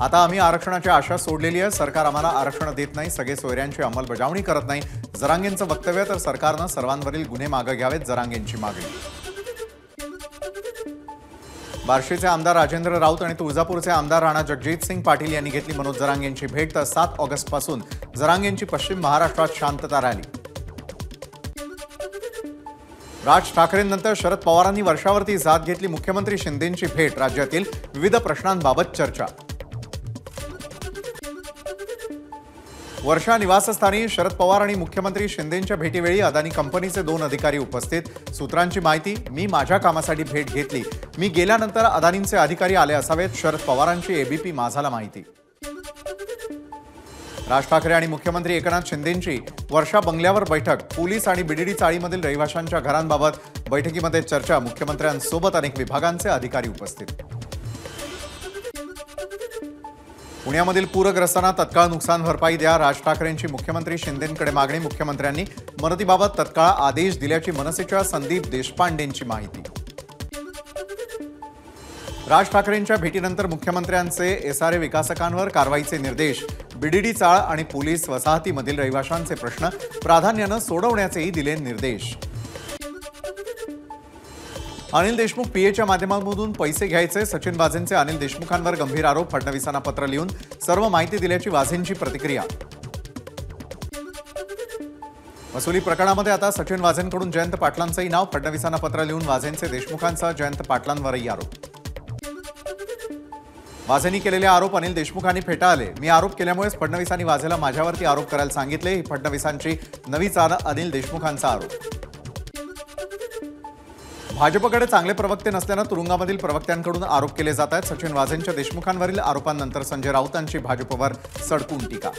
आता आम्ही आरक्षणाची आशा सोडलेली आहे। सरकार आम्हाला आरक्षण देत नाही, सगळे सोयऱ्यांची अंमलबजावणी करत नाही। जरांगेंचं वक्तव्य तर सरकारनं सर्वांवरील गुन्हे मागे घ्यावेत, जरांगेंची मागणी। बार्शीचे आमदार राजेंद्र राऊत आणि तुळजापूरचे आमदार राणा जगजीत सिंग पाटील यांनी घेतली मनोज जरांगेंची भेट। तर 7 ऑगस्टपासून जरांगेंची पश्चिम महाराष्ट्रात शांतता रॅली। राज ठाकरेंनंतर शरद पवारांनी वर्षावरती जात घेतली, मुख्यमंत्री शिंदेंची भेट। राज्यातील विविध प्रश्नांबाबत चर्चा। वर्षा निवासस्थानी शरद पवार आणि मुख्यमंत्री शिंदेंच्या भेटीवेळी अदानी कंपनीचे 2 अधिकारी उपस्थित। सूत्रांची माहिती, मी माझ्या कामासाठी भेट घेतली, मी गेल्यानंतर अदानींचे अधिकारी आले असावेत। शरद पवारांची एबीपी माझाला माहिती। राज ठाकरे आणि मुख्यमंत्री एकनाथ शिंदेंची वर्षा बंगल्यावर बैठक। पोलीस आणि बीडीडी चाळीमधील रहिवाशांच्या घरांबाबत बैठकीमध्ये चर्चा। मुख्यमंत्र्यांसोबत अनेक विभागांचे अधिकारी उपस्थित। पुण्यामधील पूरग्रस्तांना तत्काळ नुकसान भरपाई द्या, राज ठाकरेंची मुख्यमंत्री शिंदेंकडे मागणी। मुख्यमंत्र्यांनी मदतीबाबत तत्काळ आदेश दिल्याची मनसेच्या संदीप देशपांडेंची माहिती। राज ठाकरेंच्या भेटीनंतर मुख्यमंत्र्यांचे एसआरए विकासकांवर कारवाईचे निर्देश। बीडीडी चाळ आणि पोलीस वसाहतीमधील रहिवाशांचे प्रश्न प्राधान्याने सोडवण्याचेही दिले निर्देश। अनिल देशमुख पीएच्या माध्यमातून पैसे घ्यायचे, सचिन वाझेंचे अनिल देशमुखांवर गंभीर आरोप। फडणवीसांना पत्र लिहून सर्व माहिती दिल्याची वाझेंची प्रतिक्रिया। वसुली प्रकरणामध्ये आता सचिन वाझेंकडून जयंत पाटलांचंही नाव। फडणवीसांना पत्र लिहून वाझेंचे देशमुखांसह जयंत पाटलांवरही आरोप। वाझेंनी केलेले आरोप अनिल देशमुखांनी फेटाळले। मी आरोप केल्यामुळेच फडणवीसांनी वाझेला माझ्यावरती आरोप करायला सांगितले, ही फडणवीसांची नवी चाल। अनिल देशमुखांचा आरोप। भाजपकडे चांगले प्रवक्ते नसल्यानं तुरुंगामधील प्रवक्त्यांकडून आरोप केले जात आहेत। सचिन वाझेंच्या देशमुखांवरील आरोपांनंतर संजय राऊतांची भाजपवर सडकून टीका।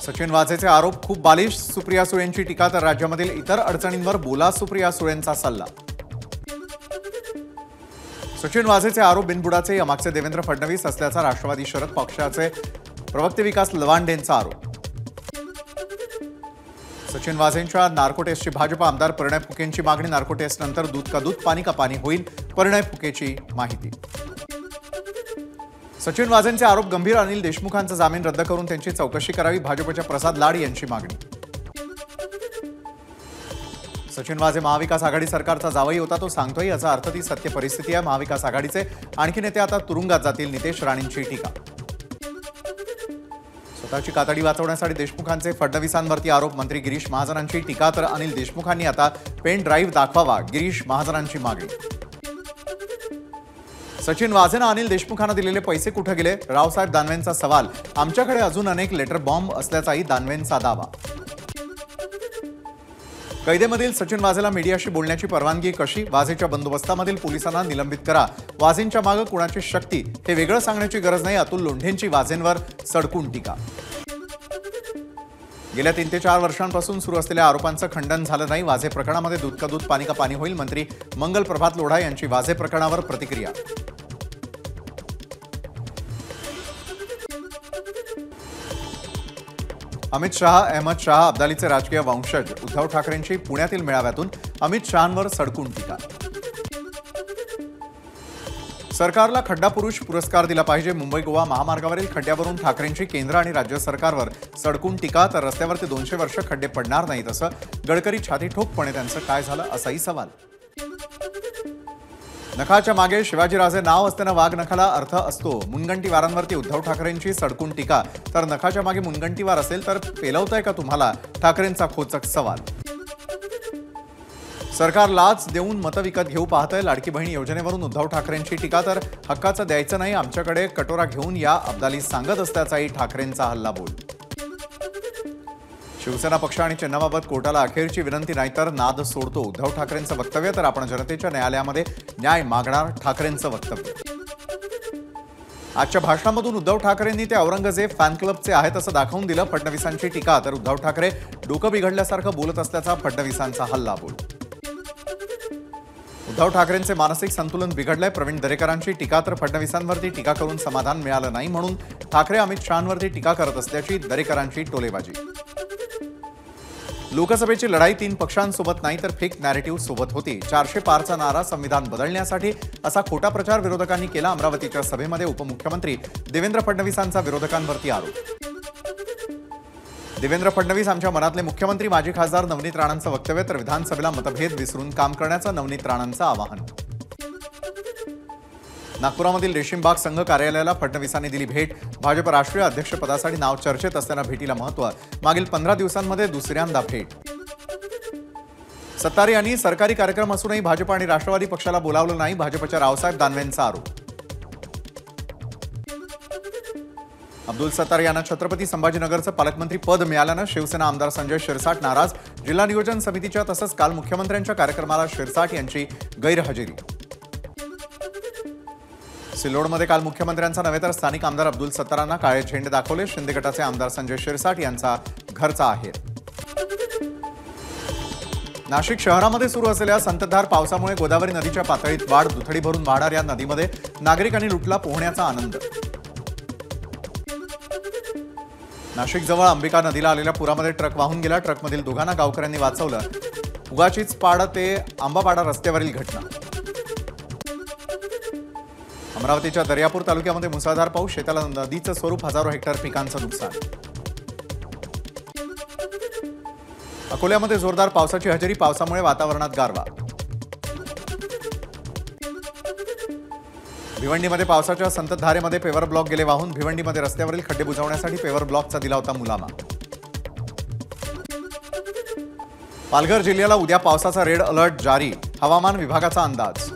सचिन वाझेचे आरोप खूप बालिश, सुप्रिया सुळेंची टीका। तर राज्यामधील इतर अडचणींवर बोला, सुप्रिया सुळेंचा सल्ला। सचिन वाझेचे आरोप बिनबुडाचे, यामागचे देवेंद्र फडणवीस असल्याचा राष्ट्रवादी शरद पक्षाचे प्रवक्ते विकास लवांडेंचा आरोप। सचिन वाझेंच्या नार्को टेस्टची भाजप आमदार परिणय फुकेंची मागणी। नार्को टेस्ट नंतर दूध का दूध पानी का पानी होईल, परिणय फुकेची माहिती। सचिन वाझेंचे आरोप गंभीर, अनिल देशमुखांचा जामीन रद्द करून त्यांची चौकशी करावी, भाजपच्या प्रसाद लाड यांची मागणी। सचिन वाझे महाविकास आघाडी सरकारचा जावई होता, तो सांगतोय, याचा अर्थ ती सत्य परिस्थिती आहे। महाविकास आघाडीचे आणखी नेते आता तुरुंगात जातील, नितेश राणेंची टीका। स्वतःची कातडी वाचवण्यासाठी देशमुखांचे फडणवीसांवरती आरोप, मंत्री गिरीश महाजनांची टीका। तर अनिल देशमुखांनी आता पेन ड्राईव्ह दाखवावा, गिरीश महाजनांची मागणी। सचिन वाझेनं अनिल देशमुखांना दिलेले पैसे कुठे गेले, रावसाहेब दानवेंचा सवाल। आमच्याकडे अजून अनेक लेटर बॉम्ब असल्याचाही दानवेंचा दावा। कैदेमधील सचिन वाझेला मीडियाशी बोलण्याची परवानगी कशी, वाझेच्या बंदोबस्तामधील पोलिसांना निलंबित करा। वाझेंच्या मागे कुणाची शक्ती हे वेगळं सांगण्याची गरज नाही, अतुल लोंढेंची वाझेंवर सडकून टीका। गेल्या 3 ते 4 वर्षांपासून सुरू असलेल्या आरोपांचं खंडन झालं नाही, वाझे प्रकरणामध्ये दूध का दूध पानी का पानी होईल, मंत्री मंगल प्रभात लोढा यांची वाझे प्रकरणावर प्रतिक्रिया। अमित शहा, अहमद शहा अब्दालीचे राजकीय वंशज। उद्धव ठाकरेंची पुण्यातील मेळाव्यातून अमित शहांवर सडकून टीका। सरकारला खड्डा पुरुष पुरस्कार दिला पाहिजे, मुंबई गोवा महामार्गावरील खड्ड्यावरून ठाकरेंची केंद्र आणि राज्य सरकारवर सडकून टीका। तर रस्त्यावरती 200 वर्ष खड्डे पडणार नाहीत असं गडकरी छाती ठोकपणे, त्यांचं काय झालं असाही सवाल। नखाच्या मागे शिवाजीराजे नाव असताना वाघ नखाला अर्थ असतो, मुनगंटीवारांवरती उद्धव ठाकरेंची सडकून टीका। तर नखाच्या मागे मुनगंटीवार असेल तर पेलवताय का तुम्हाला, ठाकरेंचा खोचक सवाल। सरकार लाच देऊन मतं विकत घेऊ पाहतंय, लाडकी बहीण योजनेवरून उद्धव ठाकरेंची टीका। तर हक्काचं द्यायचं नाही, आमच्याकडे कटोरा घेऊन या, अब्दाली सांगत असल्याचाही ठाकरेंचा हल्लाबोल। शिवसेना पक्ष आणि चिन्हाबाबत कोर्टाला अखेरची विनंती, नाहीतर नाद सोडतो, उद्धव ठाकरेंचं वक्तव्य। तर आपण जनतेच्या न्यायालयामध्ये न्याय मागणार, ठाकरेंचं वक्तव्य। आजच्या भाषणामधून उद्धव ठाकरेंनी ते औरंगजेब फॅन क्लबचे आहेत असं दाखवून दिलं, फडणवीसांची टीका। तर उद्धव ठाकरे डोकं बिघडल्यासारखं बोलत असल्याचा फडणवीसांचा हल्लाबोल। उद्धव ठाकरेंचे मानसिक संतुलन बिघडलंय, प्रवीण दरेकरांची टीका। तर फडणवीसांवरती टीका करून समाधान मिळालं नाही म्हणून ठाकरे अमित शहांवरती टीका करत असल्याची दरेकरांची टोलेबाजी। लोकसभेची लढाई 3 पक्षांसोबत नाही तर फेक नॅरेटिव्ह सोबत होती. 400 पारचा नारा संविधान बदलण्यासाठी असा खोटा प्रचार विरोधकांनी केला. अमरावतीच्या सभेमध्ये उपमुख्यमंत्री देवेंद्र फडणवीसांचा विरोधकांवरती आरोप. देवेंद्र फडणवीस आमच्या मनातले मुख्यमंत्री. माजी खासदार नवनीत राणांचं वक्तव्य तर विधानसभेला मतभेद विसरून काम करण्याचं नवनीत राणांचं आवाहन. नागपुरामधील रेशीमबाग संघ कार्यालयाला फडणवीसांनी दिली भेट. भाजप राष्ट्रीय अध्यक्षपदासाठी नाव चर्चेत असताना भेटीला महत्त्व. मागील 15 दिवसांमध्ये दुसऱ्यांदा भेट. सत्तारी यांनी सरकारी कार्यक्रम असूनही भाजप आणि राष्ट्रवादी पक्षाला बोलावलं नाही. भाजपच्या रावसाहेब दानवेंचा आरोप. अब्दुल सत्तार यांना छत्रपती संभाजीनगरचं पालकमंत्री पद मिळाल्यानं शिवसेना आमदार संजय शिरसाट नाराज. जिल्हा नियोजन समितीच्या तसंच काल मुख्यमंत्र्यांच्या कार्यक्रमाला शिरसाट यांची गैरहजेरी. सिल्लोडमध्ये काल मुख्यमंत्र्यांचा नव्हे तर स्थानिक आमदार अब्दुल सत्तारांना काळे झेंडे दाखवले. शिंदे गटाचे आमदार संजय शिरसाट यांचा घरचा आहेर. नाशिक शहरामध्ये सुरू असलेल्या संततधार पावसामुळे गोदावरी नदीच्या पातळीत वाढ. दुथडी भरून वाहणाऱ्या नदीमध्ये नागरिकांनी लुटला पोहण्याचा आनंद. नाशिकजवळ अंबिका नदीला आलेल्या पुरामध्ये ट्रक वाहून गेला. ट्रकमधील दोघांना गावकऱ्यांनी वाचवलं. उगाचीच पाडा ते आंबापाडा रस्त्यावरील घटना. अमरावतीच्या दर्यापूर तालुक्यामध्ये मुसळधार पाऊस. शेताला नदीचं स्वरूप. हजारो हेक्टर पिकांचं नुकसान. अकोल्यामध्ये जोरदार पावसाची हजेरी. पावसामुळे वातावरणात गारवा. भिवंडीमध्ये पावसाच्या संततधारेमध्ये पेवर ब्लॉक गेले वाहून. भिवंडीमध्ये रस्त्यावरील खड्डे बुजवण्यासाठी पेवर ब्लॉकचा दिला होता मुलामा. पालघर जिल्ह्याला उद्या पावसाचा रेड अलर्ट जारी. हवामान विभागाचा अंदाज.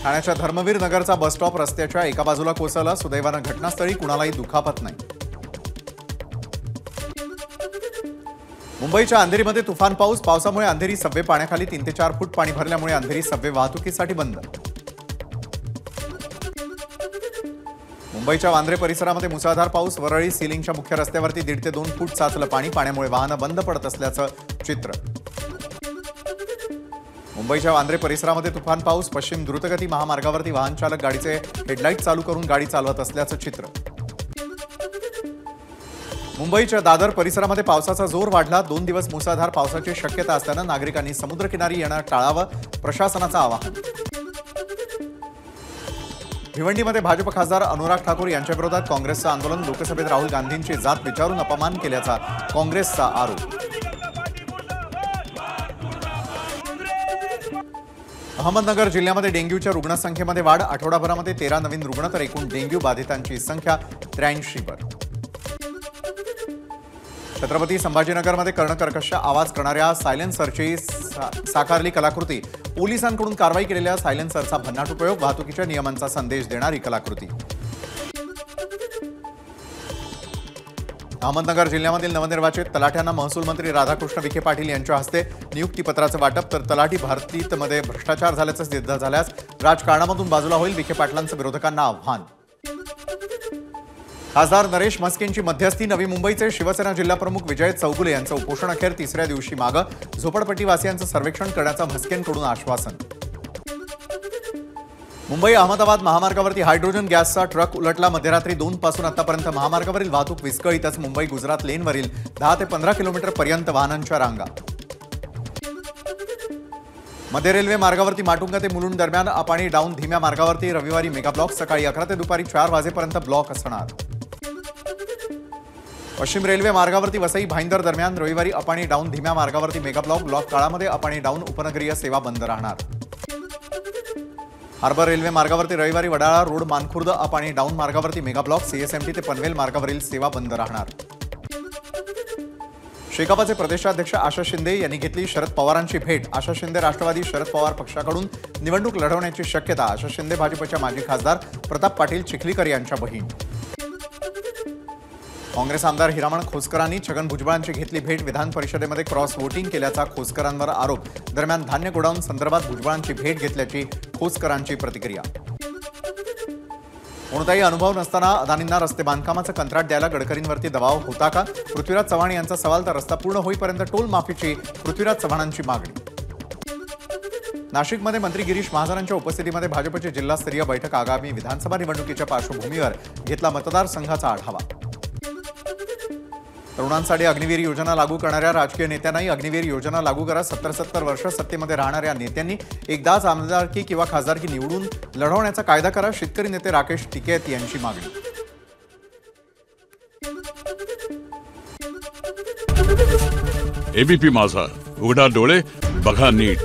ठाण्याच्या धर्मवीर नगरचा बसस्टॉप रस्त्याच्या एका बाजूला कोसळला. सुदैवानं घटनास्थळी कुणालाही दुखापत नाही. मुंबईच्या अंधेरीमध्ये तुफान पाऊस. पावसामुळे अंधेरी सबवे पाण्याखाली. 3 ते 4 फूट पाणी भरल्यामुळे अंधेरी सबवे वाहतुकीसाठी बंद. मुंबईच्या वांद्रे परिसरामध्ये मुसळधार पाऊस. वरळी सिलिंगच्या मुख्य रस्त्यावरती 1.5 ते 2 फूट साचलं पाणी. पाण्यामुळे वाहनं बंद पडत असल्याचं चित्र. मुंबईच्या वांद्रे परिसरामध्ये तुफान पाऊस. पश्चिम द्रुतगती महामार्गावरती वाहन चालक गाडीचे हेडलाईट चालू करून गाडी चालवत असल्याचं चित्र. मुंबईच्या दादर परिसरामध्ये पावसाचा जोर वाढला. 2 दिवस मुसळधार पावसाची शक्यता असल्यानं नागरिकांनी समुद्रकिनारी येणं टाळावं. प्रशासनाचं आवाहन. भिवंडीमध्ये भाजप खासदार अनुराग ठाकूर यांच्या विरोधात काँग्रेसचं आंदोलन. लोकसभेत राहुल गांधींची जात विचारून अपमान केल्याचा काँग्रेसचा आरोप. अहमदनगर जिल्ह्यामध्ये डेंग्यूच्या रुग्णसंख्येमध्ये वाढ. आठवडाभरामध्ये 13 नवीन रुग्ण तर एकूण डेंग्यू बाधितांची संख्या 83 वर. छत्रपती संभाजीनगरमध्ये कर्णकर्कश आवाज करणाऱ्या सायलेन्सरची साकारली कलाकृती. पोलिसांकडून कारवाई केलेल्या सायलेन्सरचा भन्नाट उपयोग. वाहतुकीच्या नियमांचा संदेश देणारी कलाकृती. अहमदनगर जिल्ह्यामधील नवनिर्वाचित तलाठ्यांना महसूल मंत्री राधाकृष्ण विखे पाटील यांच्या हस्ते नियुक्तीपत्राचं वाटप. तर तलाठी भरतीमध्ये भ्रष्टाचार झाल्याचं सिद्ध झाल्यास राजकारणामधून बाजूला होईल. विखे पाटलांचं विरोधकांना आव्हान. खासदार नरेश म्हस्केंची मध्यस्थी. नवी मुंबईचे शिवसेना जिल्हाप्रमुख विजय चौगुले यांचं उपोषण अखेर 3ऱ्या दिवशी मागं. झोपडपट्टीवासियांचं सर्वेक्षण करण्याचं म्हस्केंकडून आश्वासन. मुंबई अहमदाबाद महामार्गावरती हायड्रोजन गॅसचा ट्रक उलटला. मध्यरात्री 2 पासून आतापर्यंत महामार्गावरील वाहतूक विस्कळीतच. मुंबई गुजरात लेनवरील 10 ते 15 किलोमीटर पर्यंत वाहनांच्या रांगा. मध्य रेल्वे मार्गावरती माटुंगा ते मुलुंड दरम्यान अप आणि डाऊन धीम्या मार्गावरती रविवारी मेगा ब्लॉक. सकाळी 11 ते दुपारी 4 वाजेपर्यंत ब्लॉक असणार. पश्चिम रेल्वे मार्गावरती वसई भाईंदर दरम्यान रविवारी अप आणि डाऊन धीम्या मार्गावरती मेगा ब्लॉक. ब्लॉक काळामध्ये अप आणि डाऊन उपनगरीय सेवा बंद राहणार. हार्बर रेल्वे मार्गावरती रविवारी वडाळा रोड मानखुर्द अप आणि डाऊन मार्गावरती मेगा ब्लॉक. सीएसएमटी ते पनवेल मार्गावरील सेवा बंद राहणार. शेकापचे प्रदेशाध्यक्ष आशा शिंदे यांनी घेतली शरद पवारांची भेट. आशा शिंदे राष्ट्रवादी शरद पवार पक्षाकडून निवडणूक लढवण्याची शक्यता. आशा शिंदे भाजपच्या माजी खासदार प्रताप पाटील चिखलीकर यांच्या बहीण. काँग्रेस आमदार हिरामण खोसकरांनी छगन भुजबळांची घेतली भेट. विधान परिषदेमध्ये क्रॉस वोटिंग केल्याचा खोसकरांवर आरोप. दरम्यान धान्य गोडाऊन संदर्भात भुजबळांची भेट घेतल्याची खोसकरांची प्रतिक्रिया. कोणताही अनुभव नसताना अदानींना रस्ते बांधकामाचं कंत्राट द्यायला गडकरींवरती दबाव होता का? पृथ्वीराज चव्हाण यांचा सवाल. तर रस्ता पूर्ण होईपर्यंत टोल माफीची पृथ्वीराज चव्हाणांची मागणी. नाशिकमध्ये मंत्री गिरीश महाजनांच्या उपस्थितीमध्ये भाजपची जिल्हास्तरीय बैठक. आगामी विधानसभा निवडणुकीच्या पार्श्वभूमीवर घेतला मतदारसंघाचा आढावा. तरुणांसाठी अग्निवीर योजना लागू करणाऱ्या राजकीय नेत्यांनाही अग्निवीर योजना लागू करा. 70 वर्ष सत्तेमध्ये राहणाऱ्या नेत्यांनी एकदाच आमदारकी किंवा खासदारकी निवडून लढवण्याचा कायदा करा. शेतकरी नेते राकेश टिकैत यांची मागणी. एबीपी माझा, उघडा डोळे बघा नीट.